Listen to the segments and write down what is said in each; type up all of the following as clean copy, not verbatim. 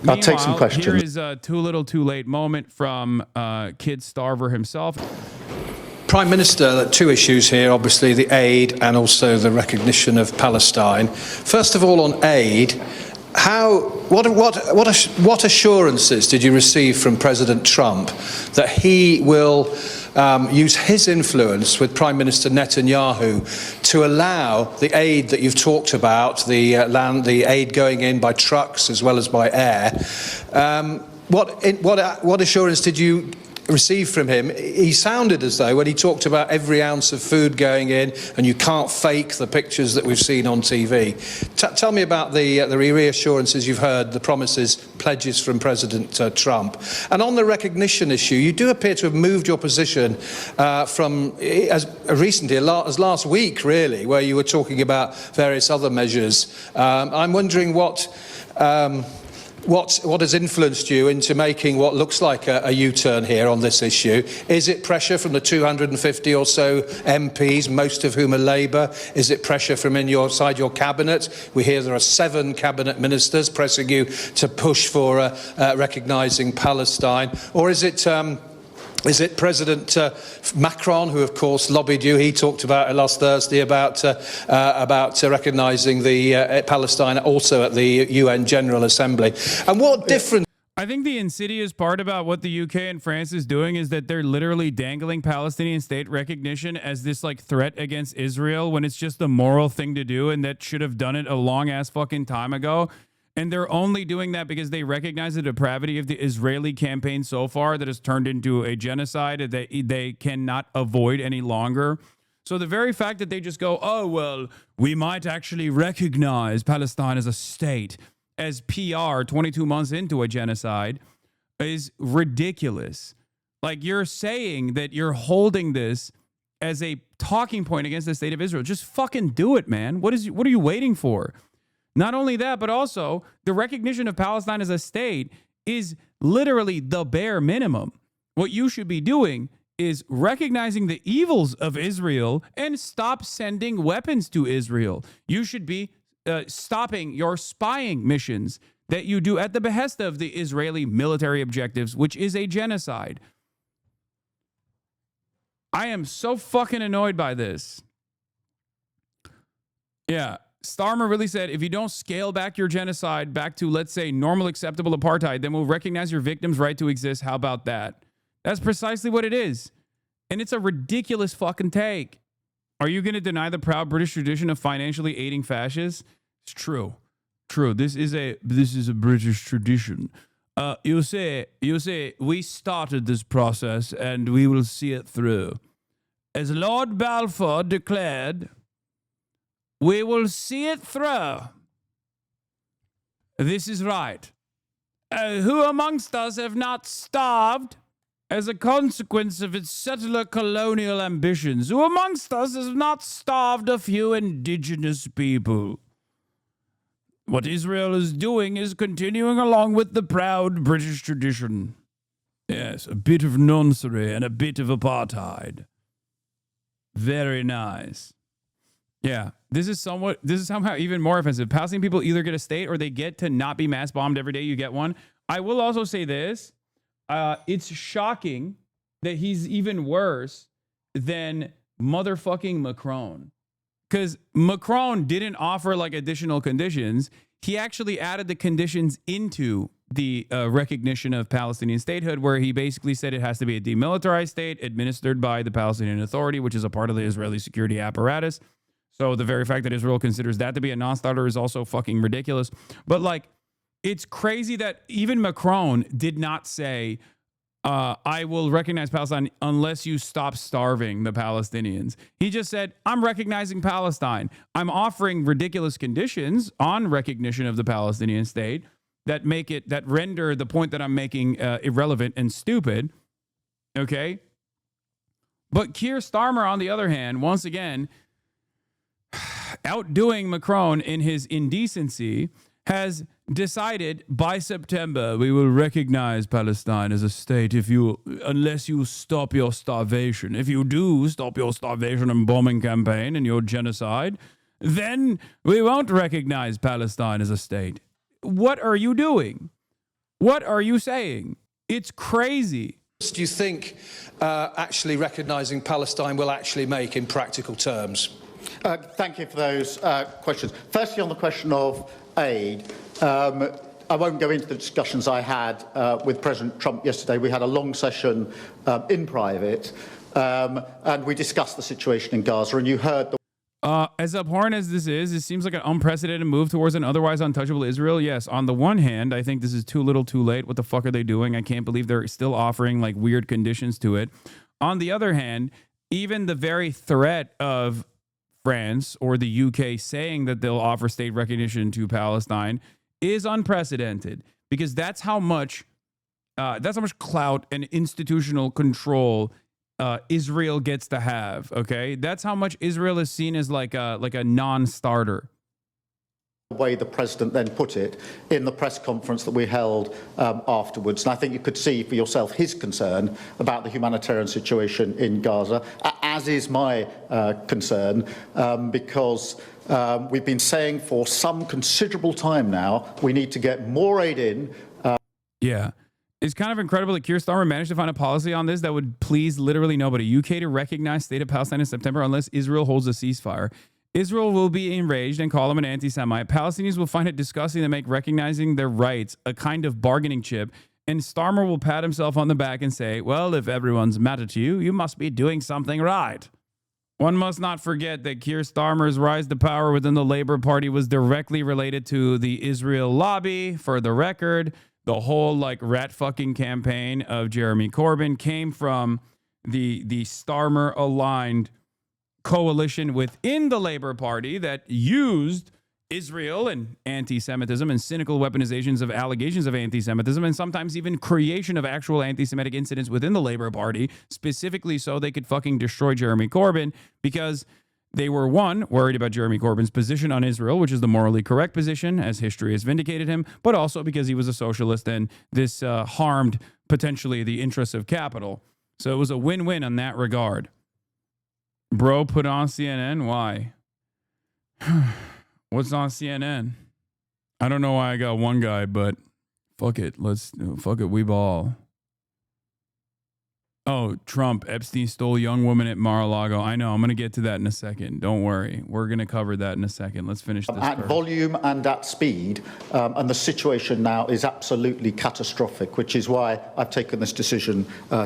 I'll take some questions. Here is a too little too late moment from Kid Starver himself. Prime Minister, two issues here, obviously the aid and also the recognition of Palestine. First of all, on aid, what assurances did you receive from President Trump that he will use his influence with Prime Minister Netanyahu to allow the aid that you've talked about, the aid going in by trucks as well as by air? What assurance did you receive from him? He sounded as though, when he talked about every ounce of food going in, and you can't fake the pictures that we've seen on TV. Tell me about the reassurances you've heard, the promises, pledges from President Trump. And on the recognition issue, you do appear to have moved your position from as recently as last week, really, where you were talking about various other measures. I'm wondering what has influenced you into making what looks like a U-turn here on this issue? Is it pressure from the 250 or so MPs, most of whom are Labour? Is it pressure from inside your cabinet? We hear there are 7 cabinet ministers pressing you to push for recognising Palestine. Or is it President Macron, who of course lobbied you? He talked about it last Thursday about recognising the Palestine also at the UN General Assembly. And what difference? I think the insidious part about what the UK and France is doing is that they're literally dangling Palestinian state recognition as this like threat against Israel when it's just the moral thing to do, and that should have done it a long ass fucking time ago. And they're only doing that because they recognize the depravity of the Israeli campaign so far that has turned into a genocide that they cannot avoid any longer. So the very fact that they just go, oh, well, we might actually recognize Palestine as a state as PR 22 months into a genocide is ridiculous. Like, you're saying that you're holding this as a talking point against the state of Israel. Just fucking do it, man. What are you waiting for? Not only that, but also the recognition of Palestine as a state is literally the bare minimum. What you should be doing is recognizing the evils of Israel and stop sending weapons to Israel. You should be stopping your spying missions that you do at the behest of the Israeli military objectives, which is a genocide. I am so fucking annoyed by this. Yeah. Starmer really said, if you don't scale back your genocide back to, let's say, normal acceptable apartheid, then we'll recognize your victim's right to exist. How about that? That's precisely what it is. And it's a ridiculous fucking take. Are you going to deny the proud British tradition of financially aiding fascists? It's true. True. This is a British tradition. You say, we started this process and we will see it through. As Lord Balfour declared, we will see it through. This is right. Who amongst us have not starved as a consequence of its settler colonial ambitions? Who amongst us has not starved a few indigenous people? What Israel is doing is continuing along with the proud British tradition. Yes, a bit of noncery and a bit of apartheid. Very nice. Yeah, this is somehow even more offensive. Palestinian people either get a state or they get to not be mass bombed every day you get one. I will also say this. It's shocking that he's even worse than motherfucking Macron. Because Macron didn't offer like additional conditions. He actually added the conditions into the recognition of Palestinian statehood, where he basically said it has to be a demilitarized state administered by the Palestinian Authority, which is a part of the Israeli security apparatus. So the very fact that Israel considers that to be a non-starter is also fucking ridiculous. But like, it's crazy that even Macron did not say, I will recognize Palestine unless you stop starving the Palestinians. He just said, I'm recognizing Palestine. I'm offering ridiculous conditions on recognition of the Palestinian state that render the point that I'm making irrelevant and stupid. Okay? But Keir Starmer, on the other hand, once again, outdoing Macron in his indecency, has decided by September we will recognize Palestine as a state unless you stop your starvation. If you do stop your starvation and bombing campaign and your genocide, then we won't recognize Palestine as a state. What are you doing? What are you saying? It's crazy. Do you think actually recognising Palestine will actually make in practical terms? Thank you for those questions. Firstly, on the question of aid, I won't go into the discussions I had with President Trump yesterday. We had a long session in private, and we discussed the situation in Gaza, and you heard the as abhorrent as this is, it seems like an unprecedented move towards an otherwise untouchable Israel. Yes, on the one hand, I think this is too little too late. What the fuck are they doing? I can't believe they're still offering like weird conditions to it. On the other hand, even the very threat of France or the UK saying that they'll offer state recognition to Palestine is unprecedented, because that's how much clout and institutional control Israel gets to have. Okay, that's how much Israel is seen as like a non-starter. way the president then put it in the press conference that we held afterwards. And I think you could see for yourself his concern about the humanitarian situation in Gaza, as is my concern, because we've been saying for some considerable time now we need to get more aid in. Yeah. It's kind of incredible that Keir Starmer managed to find a policy on this that would please literally nobody. UK to recognize State of Palestine in September unless Israel holds a ceasefire. Israel will be enraged and call him an anti-Semite. Palestinians will find it disgusting to make recognizing their rights a kind of bargaining chip. And Starmer will pat himself on the back and say, well, if everyone's mad to you, you must be doing something right. One must not forget that Keir Starmer's rise to power within the Labour Party was directly related to the Israel lobby. For the record, the whole like rat fucking campaign of Jeremy Corbyn came from the Starmer aligned coalition within the Labour Party that used Israel and anti-Semitism and cynical weaponizations of allegations of anti-Semitism and sometimes even creation of actual anti-Semitic incidents within the Labour Party, specifically so they could fucking destroy Jeremy Corbyn, because they were, one, worried about Jeremy Corbyn's position on Israel, which is the morally correct position, as history has vindicated him, but also because he was a socialist and this harmed potentially the interests of capital. So it was a win-win on that regard. Bro put on CNN? Why? What's on CNN? I don't know why I got one guy, but fuck it. Fuck it. We ball. Oh, Trump. Epstein stole young woman at Mar-a-Lago. I know. I'm going to get to that in a second. Don't worry. We're going to cover that in a second. Let's finish this at first. Volume and at speed. And the situation now is absolutely catastrophic, which is why I've taken this decision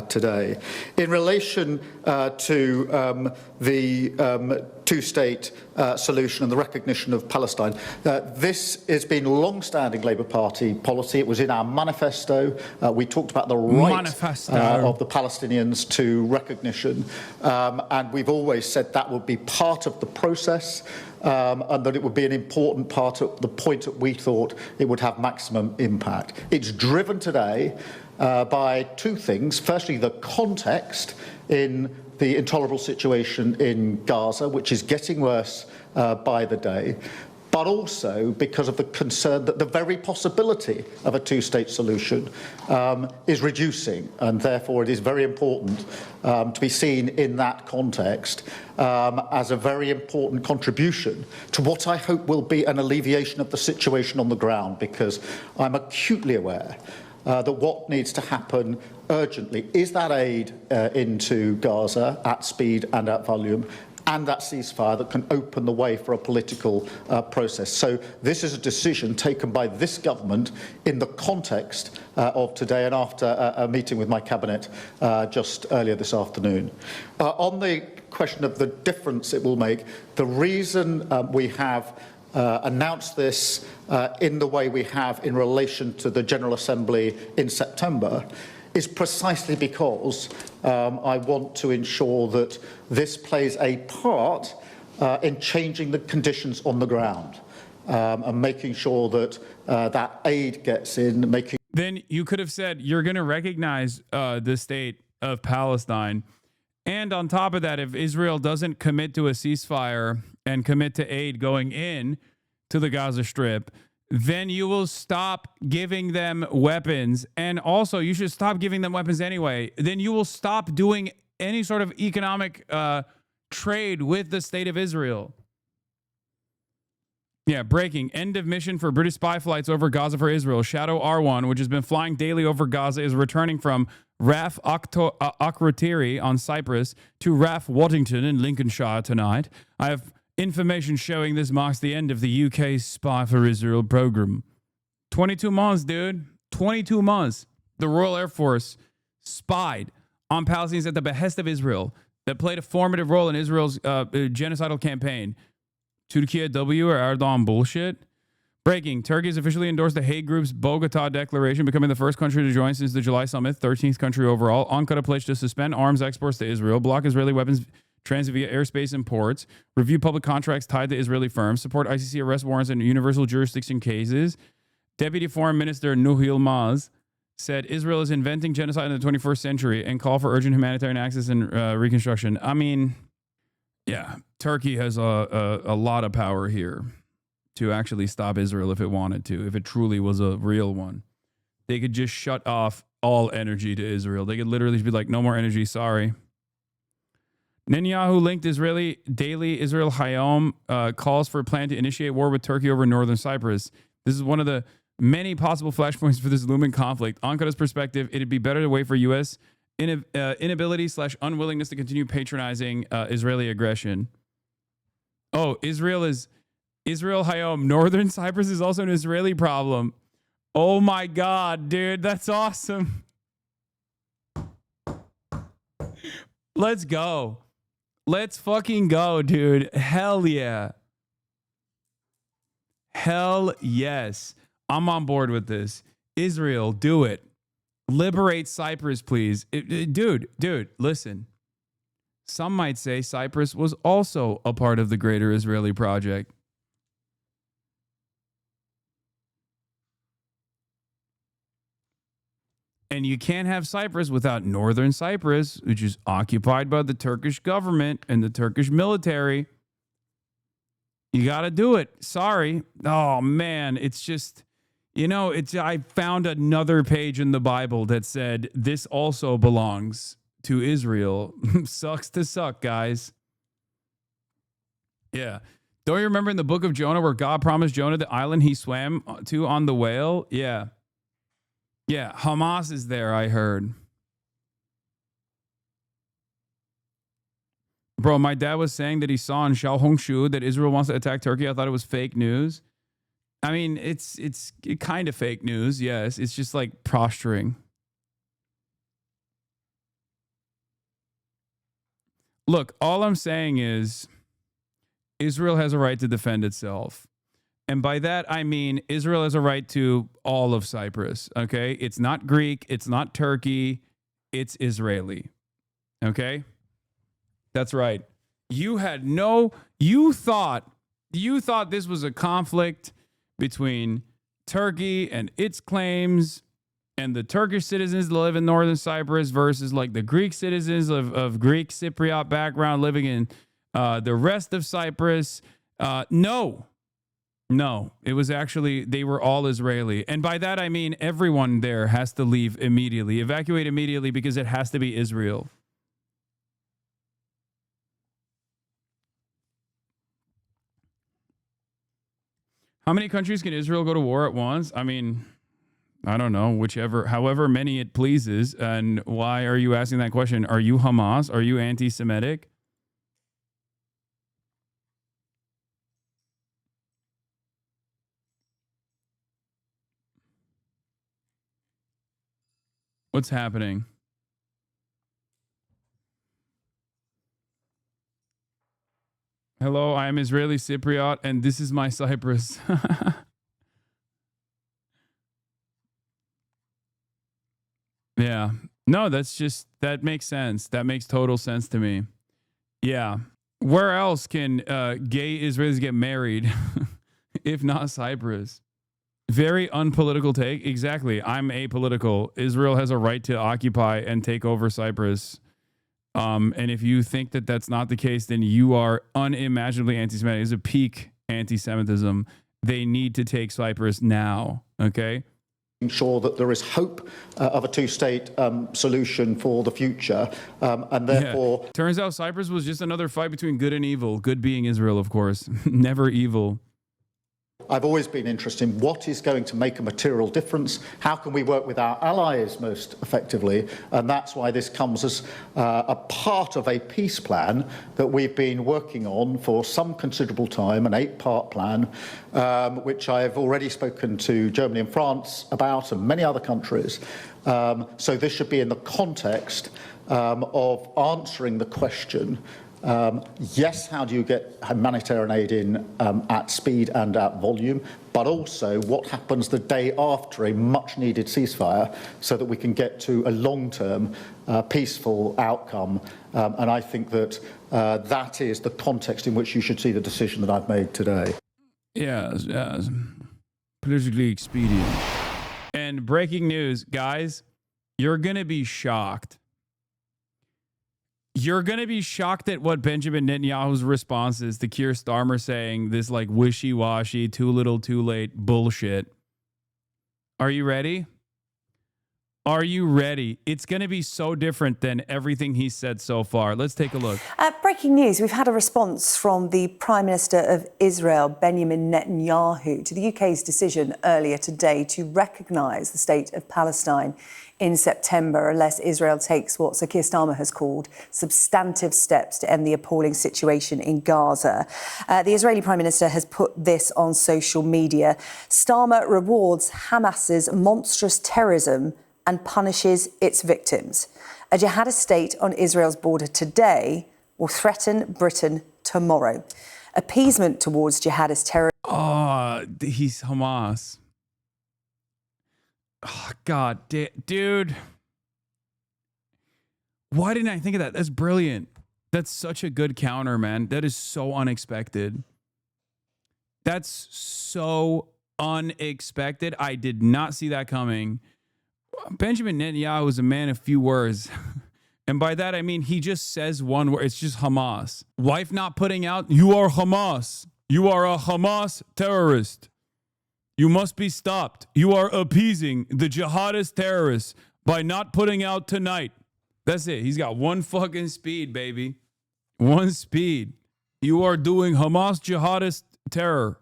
today. In relation to the two-state solution and the recognition of Palestine, this has been long-standing Labour Party policy. It was in our manifesto. We talked about the right of the Palestinians to recognition, and we've always said that would be part of the process, and that it would be an important part at the point that we thought it would have maximum impact. It's driven today by two things. Firstly, the context in the intolerable situation in Gaza, which is getting worse by the day, but also because of the concern that the very possibility of a two-state solution is reducing, and therefore it is very important to be seen in that context as a very important contribution to what I hope will be an alleviation of the situation on the ground, because I'm acutely aware that what needs to happen urgently is that aid into Gaza at speed and at volume, and that ceasefire that can open the way for a political process. So this is a decision taken by this government in the context of today and after a meeting with my cabinet just earlier this afternoon. On the question of the difference it will make, the reason we have announced this in the way we have in relation to the General Assembly in September is precisely because I want to ensure that this plays a part in changing the conditions on the ground and making sure that that aid gets in. Then you could have said you're going to recognize the State of Palestine. And on top of that, if Israel doesn't commit to a ceasefire and commit to aid going in to the Gaza Strip, then you will stop giving them weapons. And also, you should stop giving them weapons anyway. Then you will stop doing any sort of economic trade with the State of Israel. Yeah, breaking. End of mission for British spy flights over Gaza for Israel. Shadow R1, which has been flying daily over Gaza, is returning from RAF Akrotiri on Cyprus to RAF Waddington in Lincolnshire tonight. I have information showing this marks the end of the UK Spy for Israel program. 22 months, dude. 22 months. The Royal Air Force spied on Palestinians at the behest of Israel that played a formative role in Israel's genocidal campaign. Turkey W or Erdogan bullshit. Breaking. Turkey has officially endorsed the Hague Group's Bogota Declaration, becoming the first country to join since the July summit, 13th country overall. Ankara pledged to suspend arms exports to Israel, block Israeli weapons transit via airspace and ports, review public contracts tied to Israeli firms, support ICC arrest warrants in universal jurisdiction cases. Deputy Foreign Minister Nuh Yilmaz said Israel is inventing genocide in the 21st century and call for urgent humanitarian access and reconstruction. I mean, yeah, Turkey has a lot of power here to actually stop Israel if it wanted to, if it truly was a real one. They could just shut off all energy to Israel. They could literally be like, no more energy, sorry. Netanyahu linked Israeli daily Israel Hayom calls for a plan to initiate war with Turkey over northern Cyprus. This is one of the many possible flashpoints for this looming conflict. Ankara's perspective, it'd be better to wait for U.S. inability/unwillingness to continue patronizing Israeli aggression. Oh, Israel Hayom. Northern Cyprus is also an Israeli problem. Oh my God, dude, that's awesome. Let's go. Let's fucking go, dude. Hell yeah. Hell yes. I'm on board with this. Israel, do it. Liberate Cyprus, please. Dude, listen. Some might say Cyprus was also a part of the greater Israeli project. And you can't have Cyprus without northern Cyprus, which is occupied by the Turkish government and the Turkish military. You got to do it. Sorry. Oh, man. It's just, I found another page in the Bible that said this also belongs to Israel. Sucks to suck, guys. Yeah. Don't you remember in the book of Jonah where God promised Jonah the island he swam to on the whale? Yeah. Yeah, Hamas is there, I heard. Bro, my dad was saying that he saw in Xiaohongshu that Israel wants to attack Turkey. I thought it was fake news. I mean, it's kind of fake news, yes. It's just like posturing. Look, all I'm saying is Israel has a right to defend itself. And by that, I mean Israel has a right to all of Cyprus, okay? It's not Greek. It's not Turkey. It's Israeli, okay? That's right. You thought this was a conflict between Turkey and its claims and the Turkish citizens that live in northern Cyprus versus like the Greek citizens of Greek Cypriot background living in the rest of Cyprus. No, it was actually, they were all Israeli. And by that, I mean everyone there has to leave immediately, evacuate immediately because it has to be Israel. How many countries can Israel go to war at once? I mean, I don't know, however many it pleases. And why are you asking that question? Are you Hamas? Are you anti-Semitic? What's happening? Hello, I am Israeli Cypriot, and this is my Cyprus. Yeah. No, that makes sense. That makes total sense to me. Yeah. Where else can gay Israelis get married if not Cyprus? Very unpolitical take. Exactly. I'm apolitical. Israel has a right to occupy and take over Cyprus. And if you think that that's not the case, then you are unimaginably anti-Semitic. It's a peak anti-Semitism. They need to take Cyprus now. Okay? Ensure that there is hope of a two-state solution for the future. And therefore... Yeah. Turns out Cyprus was just another fight between good and evil. Good being Israel, of course. Never evil. I've always been interested in what is going to make a material difference. How can we work with our allies most effectively? And that's why this comes as a part of a peace plan that we've been working on for some considerable time, an 8-part plan, which I've already spoken to Germany and France about and many other countries. So this should be in the context of answering the question, yes, how do you get humanitarian aid in at speed and at volume, but also what happens the day after a much-needed ceasefire so that we can get to a long-term peaceful outcome. And I think that that is the context in which you should see the decision that I've made today. Yes, yes. Politically expedient. And breaking news, guys, you're going to be shocked. You're going to be shocked at what Benjamin Netanyahu's response is to Keir Starmer saying this like wishy-washy, too little, too late bullshit. Are you ready? Are you ready? It's going to be so different than everything he said so far. Let's take a look. Breaking news. We've had a response from the Prime Minister of Israel, Benjamin Netanyahu, to the UK's decision earlier today to recognise the State of Palestine in September, unless Israel takes what Sir Keir Starmer has called substantive steps to end the appalling situation in Gaza. The Israeli Prime Minister has put this on social media. Starmer rewards Hamas's monstrous terrorism and punishes its victims. A jihadist state on Israel's border today will threaten Britain tomorrow. Appeasement towards jihadist terror. Oh, he's Hamas. Oh, God, dude. Why didn't I think of that? That's brilliant. That's such a good counter, man. That is so unexpected. That's so unexpected. I did not see that coming. Benjamin Netanyahu is a man of few words. And by that, I mean, he just says one word. It's just Hamas. Wife not putting out, you are Hamas. You are a Hamas terrorist. You must be stopped. You are appeasing the jihadist terrorists by not putting out tonight. That's it. He's got one fucking speed, baby. One speed. You are doing Hamas jihadist terror.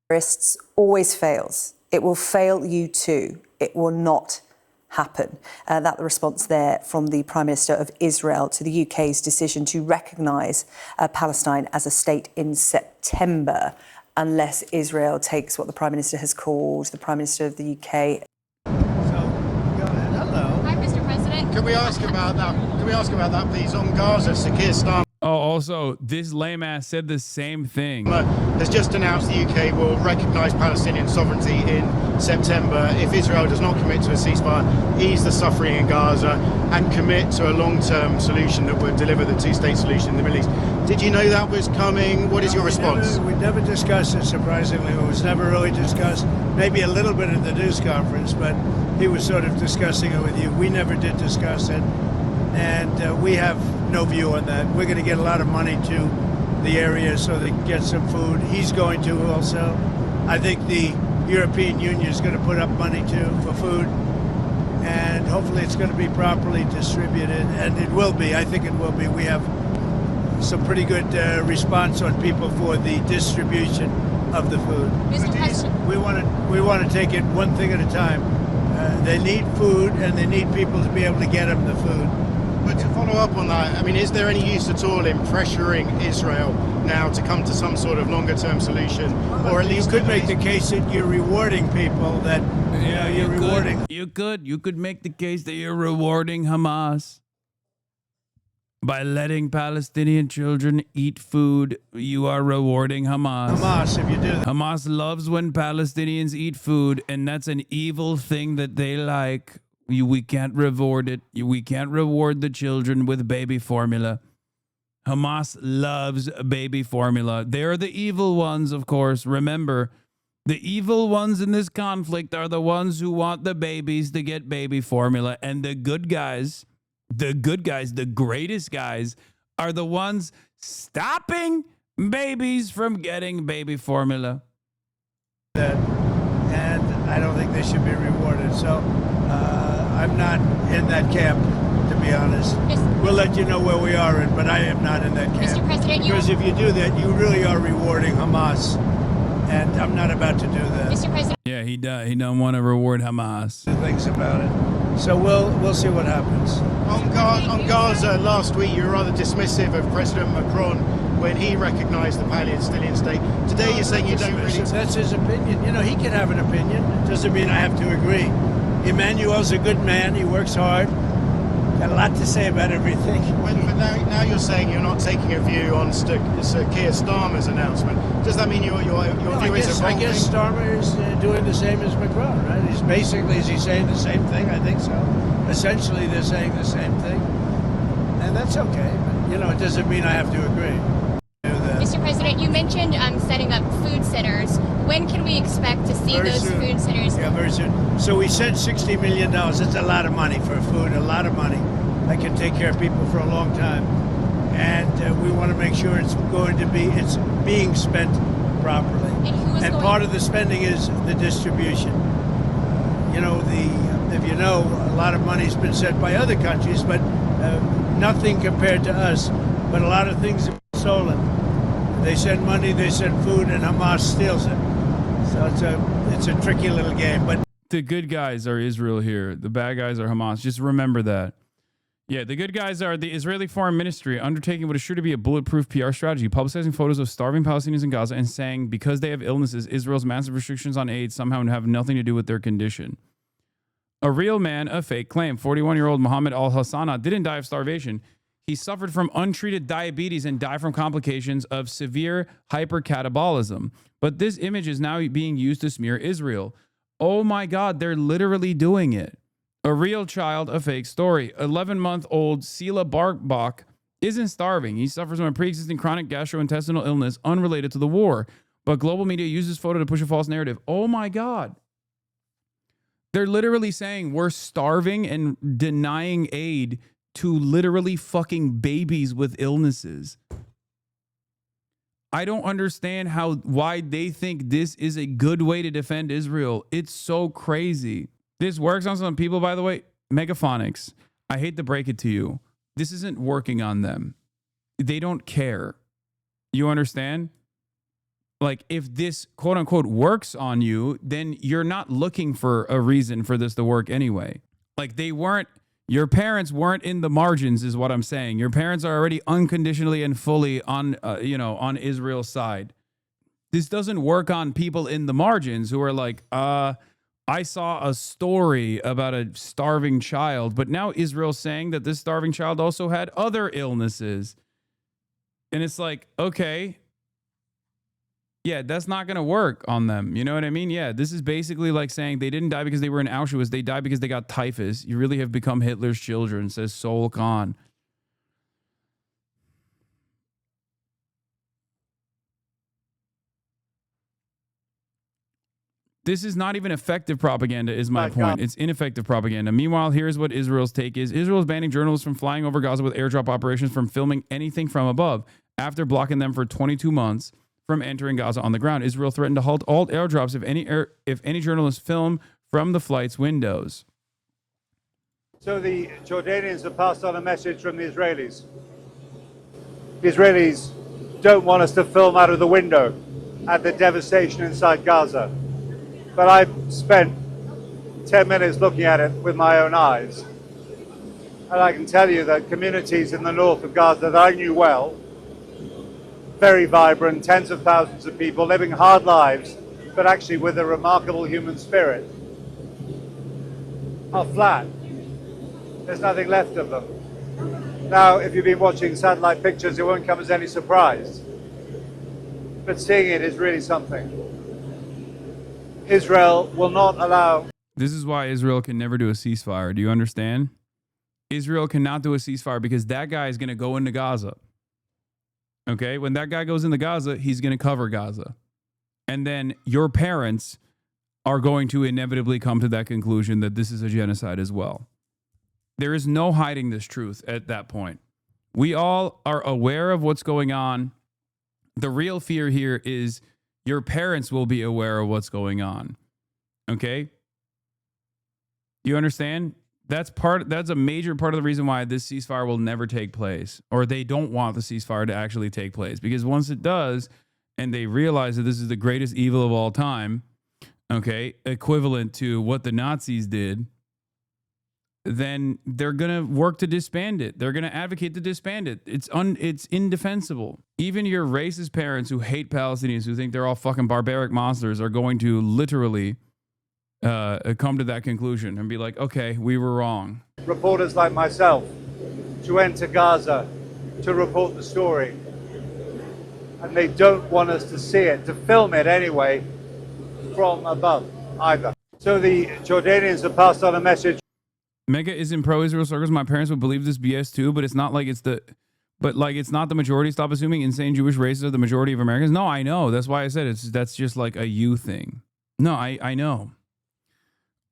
Terrorists always fails. It will fail you too. It will not happen. That the response there from the Prime Minister of Israel to the UK's decision to recognise Palestine as a state in September, unless Israel takes what the Prime Minister has called, the Prime Minister of the UK. So, go ahead. Hello. Hi, Mr. President. Can we ask about that? Can we ask about that, please? On Gaza, Sir Keir Starmer Oh, also, this lame ass said the same thing. has just announced the UK will recognise Palestinian sovereignty in September if Israel does not commit to a ceasefire, ease the suffering in Gaza, and commit to a long-term solution that would deliver the two-state solution in the Middle East. Did you know that was coming? What is your response? We never discussed it, surprisingly. It was never really discussed. Maybe a little bit at the news conference, but he was sort of discussing it with you. We never did discuss it, and we have no view on that. We're going to get a lot of money to the area so they can get some food. He's going to also. I think the European Union is going to put up money too for food, and hopefully it's going to be properly distributed, and it will be. I think it will be. We have some pretty good response on people for the distribution of the food. Mr. President. We want to take it one thing at a time. They need food, and they need people to be able to get them the food. But to follow up on that, I mean, is there any use at all in pressuring Israel now to come to some sort of longer-term solution, or at least you could make the case that you're rewarding people. That you're rewarding. You could make the case that you're rewarding Hamas by letting Palestinian children eat food. You are rewarding Hamas. Hamas, if you do that. Hamas loves when Palestinians eat food, and that's an evil thing that they like. We can't reward it. We can't reward the children with baby formula. Hamas loves baby formula. They're the evil ones, of course. Remember, the evil ones in this conflict are the ones who want the babies to get baby formula. And the good guys, the greatest guys, are the ones stopping babies from getting baby formula. And I don't think they should be rewarded. So I'm not in that camp, to be honest. We'll let you know where we are in, but I am not in that camp. Mr. President, because if you do that, you really are rewarding Hamas. And I'm not about to do that. Mr. President. Yeah, he don't want to reward Hamas. Things about it. So we'll see what happens. On Gaza, last week you were rather dismissive of President Macron when he recognised the Palestinian state. Today you're saying you don't really... That's his opinion. You know, he can have an opinion. It doesn't mean I have to agree. Emmanuel's a good man. He works hard. Got a lot to say about everything. But now you're saying you're not taking a view on Sir Keir Starmer's announcement. Does that mean your view is evolving? I guess Starmer is doing the same as Macron, right? He's basically, is he saying the same thing? I think so. Essentially, they're saying the same thing. And that's okay. But, you know, it doesn't mean I have to agree. Mr. President, you mentioned setting up food centers. When can we expect to see those food centers? Yeah, very soon. So we said $60 million. That's a lot of money for food, a lot of money. I can take care of people for a long time. And we want to make sure it's being spent properly. And part of the spending is the distribution. You know, if you know, a lot of money's been sent by other countries, but nothing compared to us. But a lot of things have been stolen. They send money, they send food, and Hamas steals it. So it's a tricky little game. But the good guys are Israel here. The bad guys are Hamas. Just remember that. Yeah, the good guys are the Israeli Foreign Ministry undertaking what is sure to be a bulletproof PR strategy, publicizing photos of starving Palestinians in Gaza and saying because they have illnesses, Israel's massive restrictions on aid somehow have nothing to do with their condition. A real man, a fake claim. 41-year-old Mohammed al-Hassana didn't die of starvation. He suffered from untreated diabetes and died from complications of severe hypercatabolism. But this image is now being used to smear Israel. Oh my God, they're literally doing it. A real child, a fake story. 11-month-old Sela Barbach isn't starving. He suffers from a pre-existing chronic gastrointestinal illness unrelated to the war. But global media uses photo to push a false narrative. Oh my God. They're literally saying we're starving and denying aid to literally fucking babies with illnesses. I don't understand why they think this is a good way to defend Israel. It's so crazy. This works on some people, by the way. Megaphonics, I hate to break it to you. This isn't working on them. They don't care. You understand? Like, if this quote unquote works on you, then you're not looking for a reason for this to work anyway. Like, your parents weren't in the margins is what I'm saying. Your parents are already unconditionally and fully on Israel's side. This doesn't work on people in the margins who are like, I saw a story about a starving child, but now Israel's saying that this starving child also had other illnesses. And it's like, okay, yeah, that's not going to work on them. You know what I mean? Yeah, this is basically like saying they didn't die because they were in Auschwitz. They died because they got typhus. You really have become Hitler's children, says Sol Khan. This is not even effective propaganda, is my point. It's ineffective propaganda. Meanwhile, here's what Israel's take is. Israel is banning journalists from flying over Gaza with airdrop operations from filming anything from above after blocking them for 22 months from entering Gaza on the ground. Israel threatened to halt all airdrops if any journalists film from the flight's windows. So the Jordanians have passed on a message from the Israelis. The Israelis don't want us to film out of the window at the devastation inside Gaza. But I've spent 10 minutes looking at it with my own eyes. And I can tell you that communities in the north of Gaza that I knew well, very vibrant, tens of thousands of people living hard lives, but actually with a remarkable human spirit, are flat. There's nothing left of them. Now, if you've been watching satellite pictures, it won't come as any surprise. But seeing it is really something. Israel will not allow... This is why Israel can never do a ceasefire. Do you understand? Israel cannot do a ceasefire because that guy is going to go into Gaza. Okay? When that guy goes into Gaza, he's going to cover Gaza. And then your parents are going to inevitably come to that conclusion that this is a genocide as well. There is no hiding this truth at that point. We all are aware of what's going on. The real fear here is your parents will be aware of what's going on. Okay? You understand? That's a major part of the reason why this ceasefire will never take place, or they don't want the ceasefire to actually take place, because once it does, and they realize that this is the greatest evil of all time, okay, equivalent to what the Nazis did, then they're going to work to disband it. They're going to advocate to disband it. It's indefensible. Even your racist parents who hate Palestinians, who think they're all fucking barbaric monsters, are going to literally come to that conclusion and be like, okay, we were wrong. Reporters like myself to enter Gaza to report the story. And they don't want us to see it, to film it anyway, from above either. So the Jordanians have passed on a message. Mega is in pro-Israel circles. My parents would believe this BS too, but it's not like it's not the majority. Stop assuming insane Jewish races are the majority of Americans. No, I know. That's why I said that's just like a you thing. No, I know.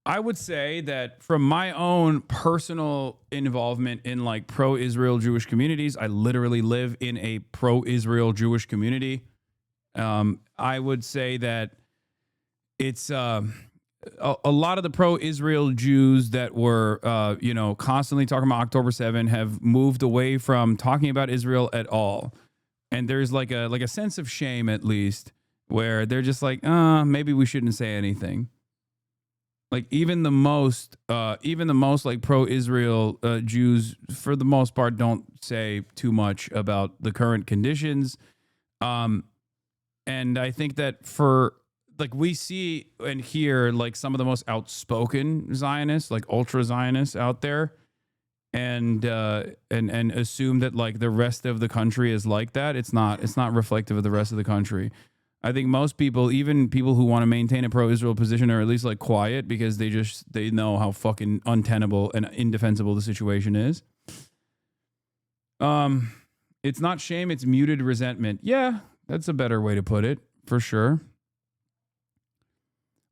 I would say that from my own personal involvement in like pro-Israel Jewish communities, I literally live in a pro-Israel Jewish community. I would say that it's a lot of the pro-Israel Jews that were, constantly talking about October 7 have moved away from talking about Israel at all. And there's like a sense of shame, at least, where they're just like, maybe we shouldn't say anything. Like even the most like pro-Israel Jews, for the most part, don't say too much about the current conditions. And I think that for like we see and hear like some of the most outspoken Zionists, like ultra Zionists out there, and assume that like the rest of the country is like that. It's not reflective of the rest of the country. I think most people, even people who want to maintain a pro-Israel position, are at least like quiet because they know how fucking untenable and indefensible the situation is. It's not shame, it's muted resentment. Yeah, that's a better way to put it, for sure.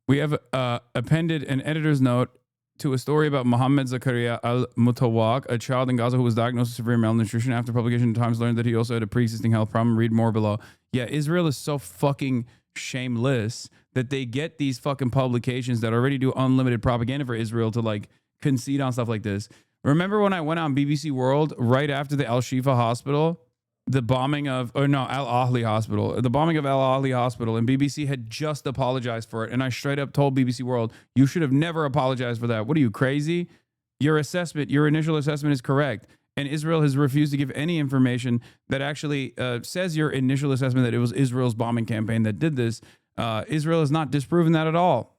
We have appended an editor's note to a story about Mohammed Zakaria al-Mutawak, a child in Gaza who was diagnosed with severe malnutrition. After publication, Times learned that he also had a pre-existing health problem. Read more below. Yeah, Israel is so fucking shameless that they get these fucking publications that already do unlimited propaganda for Israel to like concede on stuff like this. Remember when I went on BBC World right after the Al-Shifa hospital, the bombing of, Al-Ahli hospital, the bombing of Al-Ahli hospital, and BBC had just apologized for it. And I straight up told BBC World, you should have never apologized for that. What are you, crazy? Your initial assessment is correct. And Israel has refused to give any information that actually says your initial assessment that it was Israel's bombing campaign that did this. Israel has not disproven that at all.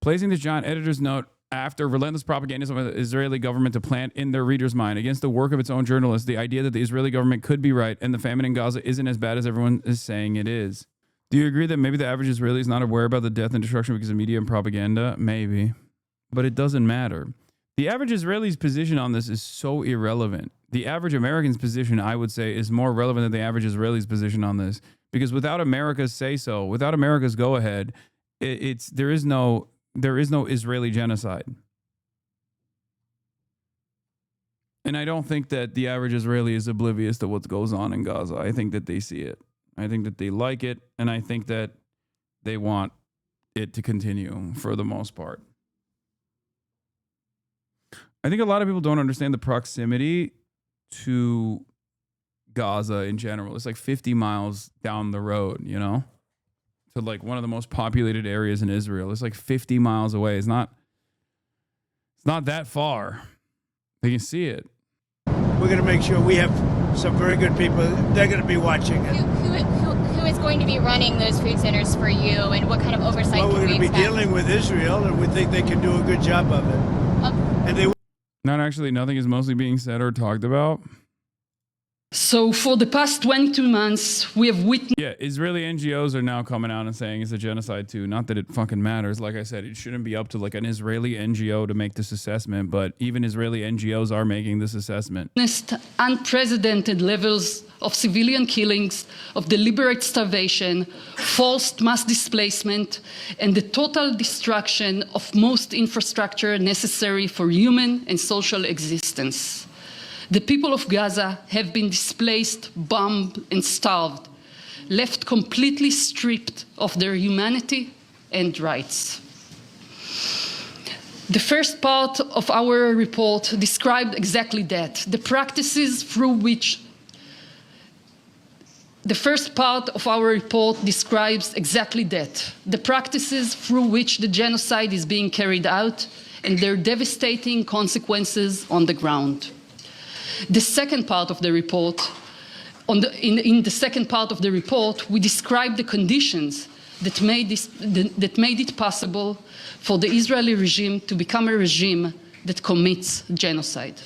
Placing this giant editor's note after relentless propaganda of the Israeli government to plant in their readers' mind against the work of its own journalists the idea that the Israeli government could be right and the famine in Gaza isn't as bad as everyone is saying it is. Do you agree that maybe the average Israeli is not aware about the death and destruction because of media and propaganda? Maybe. But it doesn't matter. The average Israeli's position on this is so irrelevant. The average American's position, I would say, is more relevant than the average Israeli's position on this. Because without America's say-so, without America's go-ahead, there is no Israeli genocide. And I don't think that the average Israeli is oblivious to what goes on in Gaza. I think that they see it. I think that they like it. And I think that they want it to continue for the most part. I think a lot of people don't understand the proximity to Gaza in general. It's like 50 miles down the road, to like one of the most populated areas in Israel. It's like 50 miles away. It's not that far. They can see it. We're going to make sure we have some very good people. They're going to be watching it. Who is going to be running those food centers for you, and what kind of oversight well, can we expect? We're going to be dealing with Israel, and we think they can do a good job of it. And they. Nothing is mostly being said or talked about. So for the past 22 months, we have witnessed... Yeah, Israeli NGOs are now coming out and saying it's a genocide too. Not that it fucking matters. Like I said, it shouldn't be up to like an Israeli NGO to make this assessment, but even Israeli NGOs are making this assessment. Unprecedented levels of civilian killings, of deliberate starvation, forced mass displacement, and the total destruction of most infrastructure necessary for human and social existence. The people of Gaza have been displaced, bombed, and starved, left completely stripped of their humanity and rights. The first part of our report described exactly that, the practices through which The first part of our report describes exactly that, the practices through which the genocide is being carried out and their devastating consequences on the ground. The second part of the report, in the second part of the report, we describe the conditions that made it possible for the Israeli regime to become a regime that commits genocide.